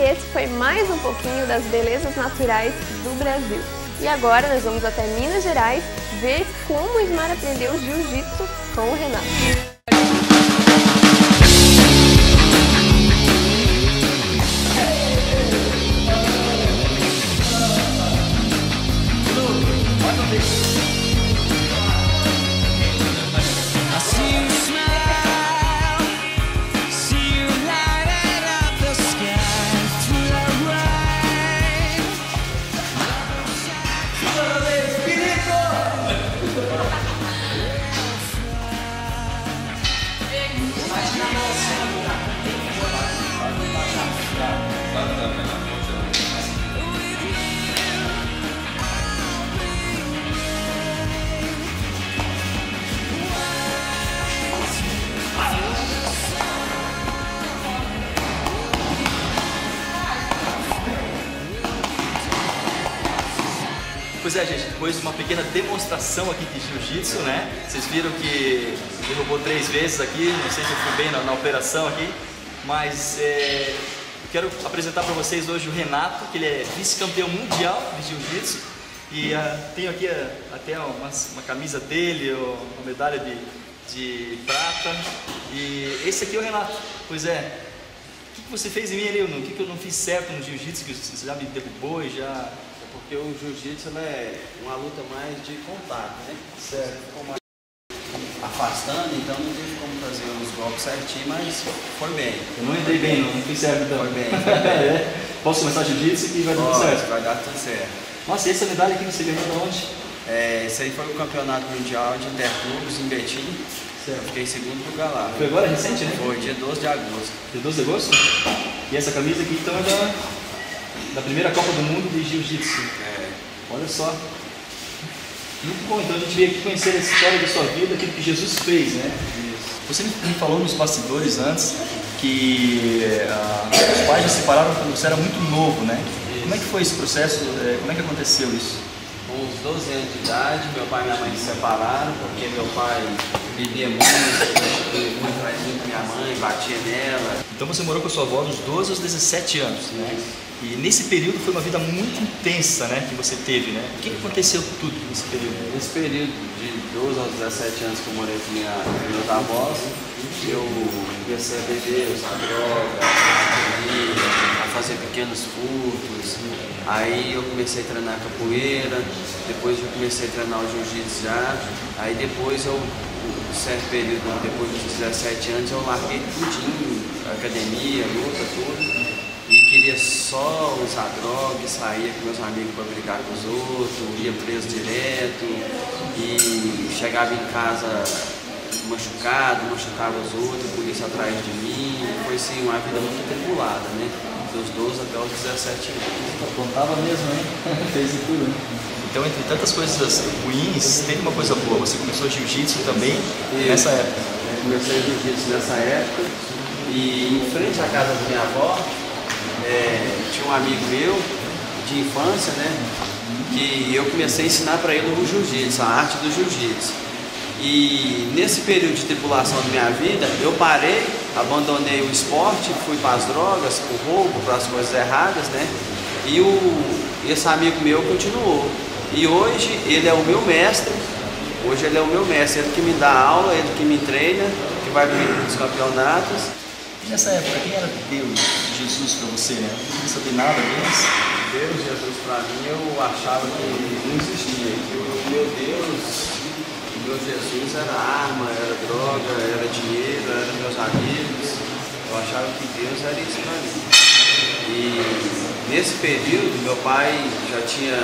esse foi mais um pouquinho das belezas naturais do Brasil. E agora nós vamos até Minas Gerais ver como o Ismar aprendeu jiu-jitsu com o Renato. Pois é, gente, depois de uma pequena demonstração aqui de jiu-jitsu, né? Vocês viram que derrubou 3 vezes aqui, não sei se eu fui bem na operação aqui, mas eu quero apresentar para vocês hoje o Renato, que ele é vice-campeão mundial de jiu-jitsu, e tenho aqui até uma camisa dele, uma medalha de prata, e esse aqui é o Renato. Pois é, o que você fez em mim ali? O que eu não fiz certo no jiu-jitsu, que você já me derrubou e já... Porque o jiu-jitsu é uma luta mais de contato, né? Certo. Ficou mais afastando, então não teve como fazer os golpes certinho, mas foi bem. Eu não entrei bem, não fiz certo então. Foi bem, foi bem. Posso começar jiu-jitsu e vai dar tudo certo? Vai dar tudo certo. Nossa, e essa medalha aqui você ganhou de onde? Esse aí foi o campeonato mundial de interclubes em Betim. Certo. Fiquei em segundo lugar lá. Foi agora, recente, né? Foi, dia 12 de agosto. Dia 12 de agosto? E essa camisa aqui então é da primeira Copa do Mundo de Jiu-Jitsu. Olha só. Muito bom, então a gente veio aqui conhecer a história da sua vida, aquilo que Jesus fez, né? Isso. Você me falou nos bastidores antes que os pais já se separaram quando você era muito novo, né? Isso. Como é que foi esse processo? Como é que aconteceu isso? Com uns 12 anos de idade, meu pai e minha mãe se separaram, porque meu pai bebia muito, mais muito minha mãe, batia nela. Então você morou com a sua avó dos 12 aos 17 anos, né? E nesse período foi uma vida muito intensa, né, que você teve, né? O que aconteceu tudo nesse período? Nesse período de 12 aos 17 anos que eu morei com meus avós, eu comecei a beber, usar droga, a fazer pequenos furtos. Aí eu comecei a treinar capoeira, depois eu comecei a treinar o jiu-jitsu já. Aí depois um certo período, depois dos 17 anos, eu larguei tudinho, academia, luta, tudo. E queria só usar droga, saía com meus amigos para brigar com os outros, ia preso direto e chegava em casa machucava os outros, a polícia atrás de mim. Foi assim, uma vida muito atribulada, né? Dos 12 até os 17 anos. Apontava mesmo, hein? Fez de tudo. Então, entre tantas coisas ruins, tem uma coisa boa. Você começou jiu-jitsu também nessa época. Eu comecei jiu-jitsu nessa época e em frente à casa da minha avó, tinha um amigo meu de infância, né, que eu comecei a ensinar para ele o jiu-jitsu, a arte do jiu-jitsu. E nesse período de tribulação da minha vida, eu parei, abandonei o esporte, fui para as drogas, para o roubo, para as coisas erradas, né, e esse amigo meu continuou. E hoje ele é o meu mestre, ele que me dá aula, ele que me treina, que vai comigo nos campeonatos. E nessa época, quem era Deus, Jesus para você, né? Não queria saber nada deles. Deus, Jesus para mim, eu achava que não existia. Que o meu Deus, o meu Jesus era arma, era droga, era dinheiro, era meus amigos. Eu achava que Deus era isso para mim. E nesse período, meu pai já tinha,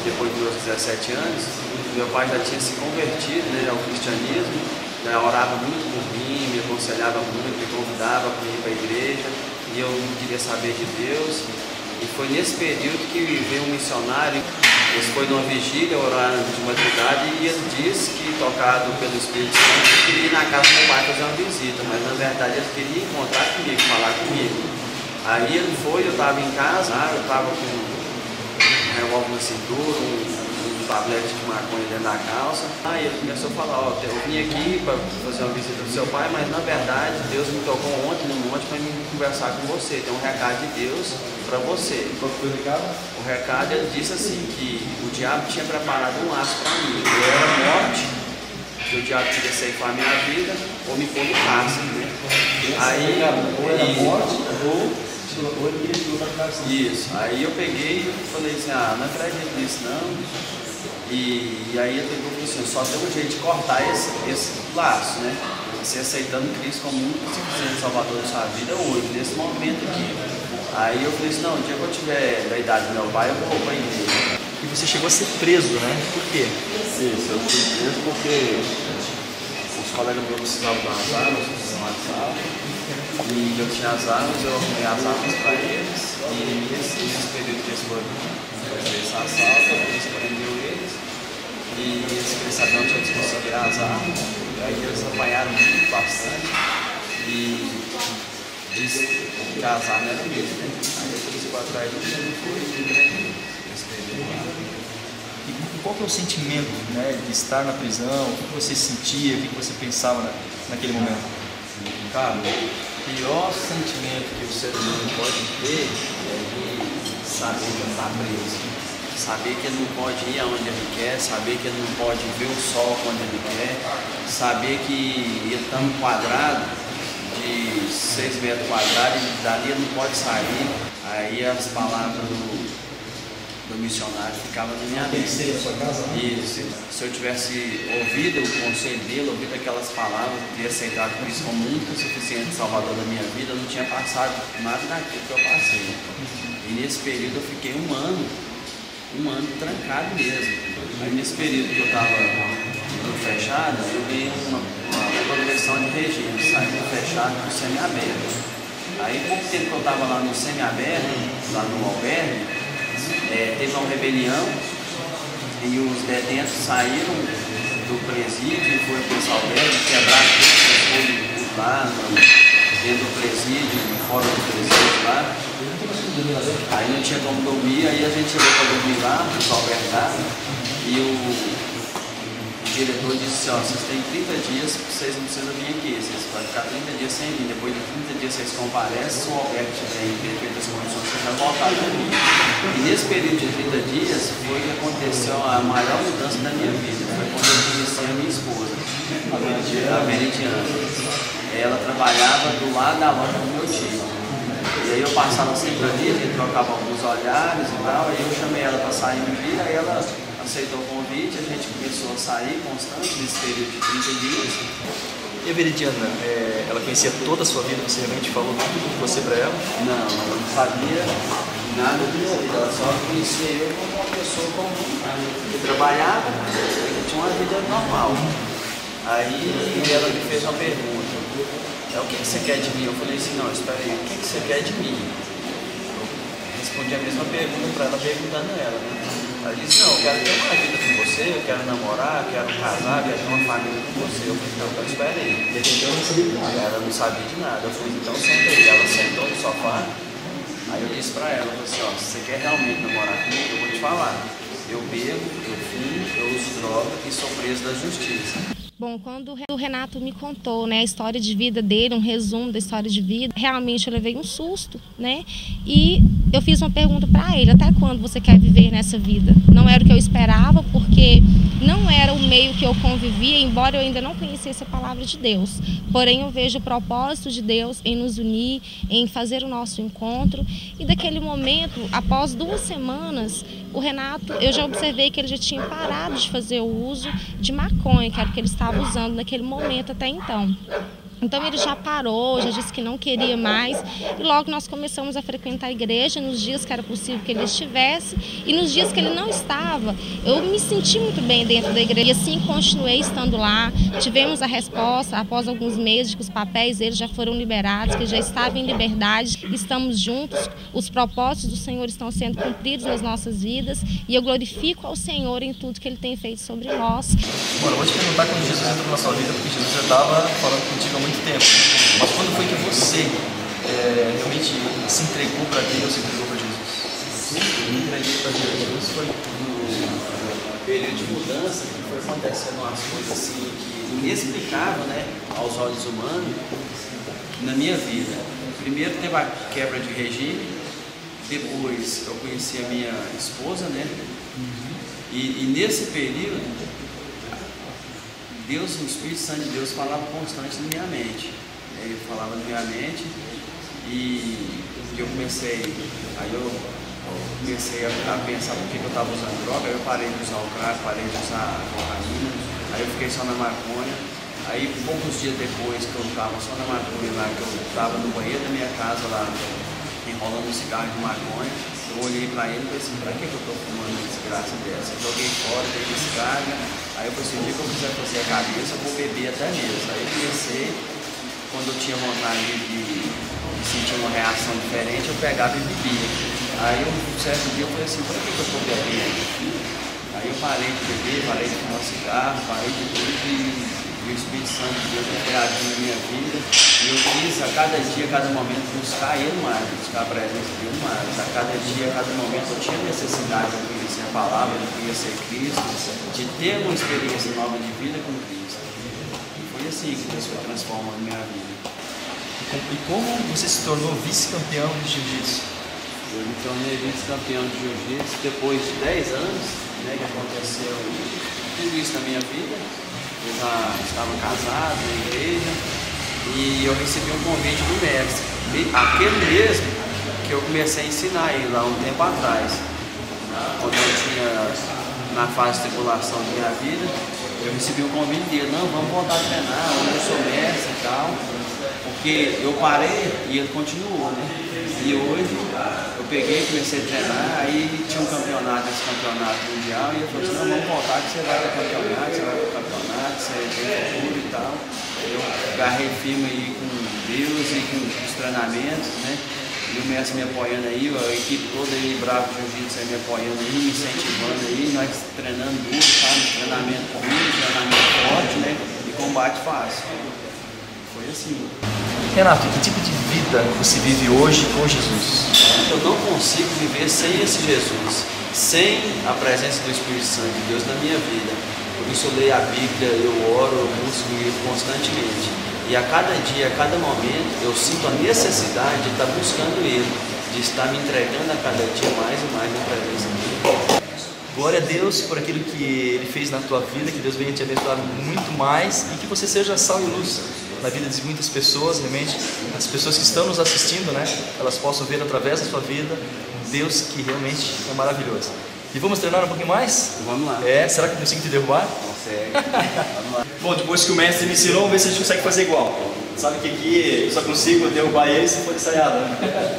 depois dos meus 17 anos, meu pai já tinha se convertido, né, ao cristianismo. Já orava muito por mim, me aconselhava muito, me convidava para ir para a igreja, e eu não queria saber de Deus. E foi nesse período que veio um missionário, ele foi numa vigília, oraram de madrugada, e ele disse que, tocado pelo Espírito Santo, ele queria ir na casa do meu pai fazer uma visita, mas na verdade ele queria encontrar comigo, falar comigo. Aí ele foi, eu estava em casa, eu estava com um revólver na cintura, um tabletes de maconha dentro da calça. Aí ele começou a falar, ó, eu vim aqui para fazer uma visita do seu pai, mas na verdade Deus me tocou ontem no monte para me conversar com você. Tem um recado de Deus para você. Qual foi o recado? O recado, ele disse assim, que o diabo tinha preparado um laço para mim. Eu era morte, que o diabo queria ceifar a minha vida ou me pôr no cárcere, né? Aí, ou era morte, ou isso, aí eu peguei e falei assim, não acredito nisso não. E aí ele pegou e falou assim, só tem um jeito de cortar esse laço, né? Você aceitando Cristo como único suficiente Salvador da sua vida hoje, nesse momento aqui. Aí eu falei assim, não, o dia que eu tiver da idade do meu pai, eu vou para a igreja. E você chegou a ser preso, né? Por quê? Isso, eu fui preso porque os colegas meus precisavam das armas, e eu tinha as armas, eu arrumei as armas para eles, e nesse período que eles foram fazer esse assalto, eles prendeu eles, e eles queriam saber onde eles conseguiram as armas, e aí eles apanharam muito, bastante, e disse que as armas eram deles, né? Aí a polícia foi atrás do que não foi, eles prenderam lá. E qual que é o sentimento, né, de estar na prisão? O que você sentia, o que você pensava naquele momento? Cara, o pior sentimento que o ser humano pode ter é de saber que ele está preso. Saber que ele não pode ir aonde ele quer, saber que ele não pode ver o sol quando ele quer, saber que ele está num quadrado de 6 metros quadrados e dali ele não pode sair. Aí as palavras do missionário ficavam na minha mente. Isso. Se eu tivesse ouvido o conselho dele, ouvido aquelas palavras, ter aceitado Cristo como único e suficiente Salvador da minha vida, eu não tinha passado nada daquilo que eu passei. E nesse período eu fiquei um ano trancado mesmo. Aí nesse período que eu estava fechado, eu ganhei uma progressão de regime, saí do fechado para o semiaberto. Aí pouco tempo que eu estava lá no semiaberto, lá no albergue, teve uma rebelião e os detentos saíram do presídio e foram para esse albergue, quebraram tudo lá dentro do presídio, fora do presídio lá. Aí não tinha como dormir, aí a gente chegou para dormir lá, os albergados, e o diretor disse assim, vocês têm 30 dias, vocês não precisam vir aqui, vocês podem ficar 30 dias sem vir, depois de 30 dias vocês comparecem, se o albergue tiver em perfeitas condições, vocês vão voltar para mim. E nesse período de 30 dias foi que aconteceu a maior mudança da minha vida, foi quando eu conheci a minha esposa, a Meridiana. Ela trabalhava do lado da loja do meu tio. E aí eu passava sempre ali, a gente trocava alguns olhares e tal, aí eu chamei ela para sair um dia, aí ela aceitou o convite, a gente começou a sair constante nesse período de 30 dias. E a Veridiana, ela conhecia toda a sua vida, você realmente falou tudo de você para ela? Não, ela não sabia nada da minha vida, ela só conhecia eu como uma pessoa comum, que trabalhava, que tinha uma vida normal. Aí ela me fez uma pergunta, o que você quer de mim? Eu falei assim, não, espera aí, o que você quer de mim? Eu respondi a mesma pergunta para ela, perguntando a ela, né? Ela disse, não, eu quero ter uma vida com você, eu quero namorar, eu quero casar, eu quero ter uma família com você. Eu falei, não, então espera aí. Ela não sabia de nada. Eu falei, então senta aí. Ela sentou no sofá, aí eu disse para ela, eu falei assim, ó, se você quer realmente namorar comigo, eu vou te falar. Eu bebo, eu fumo, eu uso droga e sou preso da justiça. Bom, quando o Renato me contou, né, a história de vida dele, um resumo da história de vida, realmente eu levei um susto, né? E eu fiz uma pergunta para ele, até quando você quer viver nessa vida? Não era o que eu esperava, porque não era o meio que eu convivia, embora eu ainda não conhecesse a palavra de Deus. Porém, eu vejo o propósito de Deus em nos unir, em fazer o nosso encontro. E daquele momento, após 2 semanas, o Renato, eu já observei que ele já tinha parado de fazer o uso de maconha, que era o que ele estava usando naquele momento até então. Então ele já parou, já disse que não queria mais, e logo nós começamos a frequentar a igreja nos dias que era possível que ele estivesse, e nos dias que ele não estava, eu me senti muito bem dentro da igreja, e assim continuei estando lá. Tivemos a resposta, após alguns meses, de que os papéis deles já foram liberados, que já estavam em liberdade, estamos juntos, os propósitos do Senhor estão sendo cumpridos nas nossas vidas, e eu glorifico ao Senhor em tudo que Ele tem feito sobre nós. Bom, eu vou te perguntar quando Jesus entrou na sua vida, porque Jesus já estava falando contigo há muito tempo. Mas quando foi que você realmente se entregou para Deus, se entregou para Jesus? Eu me entreguei para Jesus foi período de mudança, que foi acontecendo umas coisas assim que inexplicável, né, aos olhos humanos, na minha vida. Primeiro teve a quebra de regime, depois eu conheci a minha esposa, né, e nesse período, Deus, o Espírito Santo de Deus falava constante na minha mente. Ele falava na minha mente e eu comecei a pensar por que eu estava usando droga. Aí eu parei de usar o crack, parei de usar a cocaína, aí eu fiquei só na maconha. Aí poucos dias depois que eu estava só na maconha lá, que eu estava no banheiro da minha casa lá, enrolando um cigarro de maconha, eu olhei pra ele e falei assim, pra que eu tô fumando uma desgraça dessa? Eu joguei fora, dei descarga, aí eu falei assim, o dia que eu quiser fazer a cabeça, eu vou beber até mesmo. Aí eu comecei, quando eu tinha vontade de sentir uma reação diferente, eu pegava e bebia. Aí um certo dia eu falei assim, pra que eu tô bebendo? Aí eu parei de beber, parei de fumar cigarro, parei de tudo e o Espírito Santo de Deus foi agindo na minha vida. E eu quis a cada dia, a cada momento buscar Ele mais, buscar a presença dele mais. A cada dia, a cada momento eu tinha necessidade de conhecer a palavra, de conhecer Cristo, de ter uma experiência nova de vida com Cristo. E foi assim que Deus foi transformando minha vida. E como você se tornou vice-campeão de jiu-jitsu? Eu me tornei vice-campeão de jiu-jitsu depois de 10 anos, né, que aconteceu tudo isso na minha vida. Eu já estava casado na igreja e eu recebi um convite do mestre, aquele mesmo que eu comecei a ensinar ele lá um tempo atrás, quando eu tinha na fase de tribulação da minha vida. Eu recebi um convite dele, não, vamos voltar a treinar, hoje eu sou mestre e tal, porque eu parei e ele continuou, né? E hoje eu peguei, comecei a treinar, aí tinha um campeonato, esse campeonato mundial, e ele falou assim, não, vamos voltar que você vai para campeonato, você vai para campeonato, você tem futuro e tal. Eu agarrei firme aí com Deus e com os treinamentos, né? E o mestre me apoiando aí, a equipe toda aí, Bravo Jiu-Jitsu aí me apoiando aí, me incentivando aí, nós treinando duro, sabe? Treinamento ruim, treinamento forte, né? E combate fácil. Foi assim. Renato, que tipo de vida você vive hoje com Jesus? Eu não consigo viver sem esse Jesus, sem a presença do Espírito Santo de Deus na minha vida. Por isso eu leio a Bíblia, eu oro, eu busco ele constantemente. E a cada dia, a cada momento, eu sinto a necessidade de estar buscando Ele, de estar me entregando a cada dia mais e mais na presença dEle. Glória a Deus por aquilo que Ele fez na tua vida, que Deus venha te abençoar muito mais e que você seja sal e luz na vida de muitas pessoas, realmente, as pessoas que estão nos assistindo, né? Elas possam ver através da sua vida um Deus que realmente é maravilhoso. E vamos treinar um pouquinho mais? Vamos lá. Será que eu consigo te derrubar? Consegue. Vamos lá. Bom, depois que o mestre me ensinou, vamos ver se a gente consegue fazer igual. Sabe que aqui eu só consigo derrubar ele se for ensaiado, né?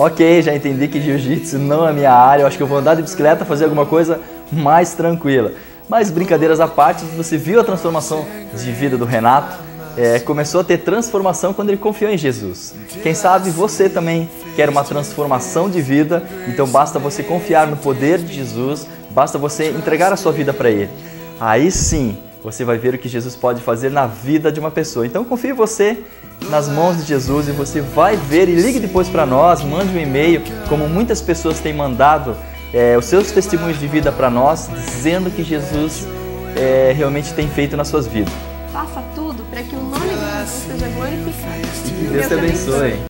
Ok, já entendi que jiu-jitsu não é minha área, eu acho que eu vou andar de bicicleta, fazer alguma coisa mais tranquila. Mas brincadeiras à parte, você viu a transformação de vida do Renato, começou a ter transformação quando ele confiou em Jesus. Quem sabe você também quer uma transformação de vida, então basta você confiar no poder de Jesus, basta você entregar a sua vida para Ele. Aí sim, você vai ver o que Jesus pode fazer na vida de uma pessoa. Então confie você nas mãos de Jesus e você vai ver, e ligue depois para nós, mande um e-mail, como muitas pessoas têm mandado os seus testemunhos de vida para nós, dizendo que Jesus realmente tem feito nas suas vidas. Faça tudo para que o nome de Jesus seja glorificado. E que Deus te abençoe.